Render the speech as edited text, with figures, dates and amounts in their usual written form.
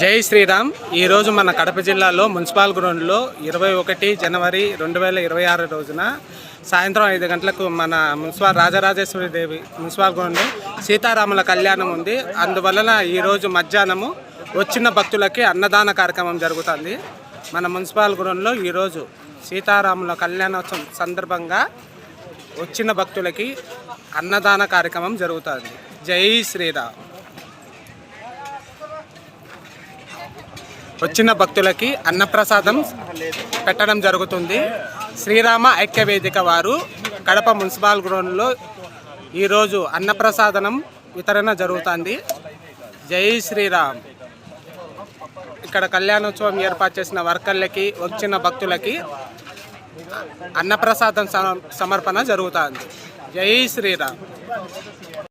జై శ్రీరామ్. ఈరోజు మన కడప జిల్లాలో మున్సిపల్ గ్రౌండ్లో 21 జనవరి 2026 రోజున సాయంత్రం 5 గంటలకు మన రాజరాజేశ్వరి దేవి మున్సిపల్ గ్రౌండ్లో సీతారాముల కళ్యాణం ఉంది. అందువలన ఈరోజు మధ్యాహ్నము వచ్చిన భక్తులకి అన్నదాన కార్యక్రమం జరుగుతుంది. మన మున్సిపల్ గ్రౌండ్లో ఈరోజు సీతారాముల కళ్యాణోత్సవం సందర్భంగా వచ్చిన భక్తులకి అన్నదాన కార్యక్రమం జరుగుతుంది. జై శ్రీరామ్. వచ్చిన భక్తులకి అన్నప్రసాదం పెట్టడం జరుగుతుంది. శ్రీరామ ఐక్య వేదిక వారు కడప మున్సిపల్ గ్రౌండ్లో ఈరోజు అన్నప్రసాదనం వితరణ జరుగుతుంది. జై శ్రీరామ్. ఇక్కడ కళ్యాణోత్సవం ఏర్పాటు చేసిన వర్కర్లకి వచ్చిన భక్తులకి అన్నప్రసాదం సమర్పణ జరుగుతుంది. జై శ్రీరామ్.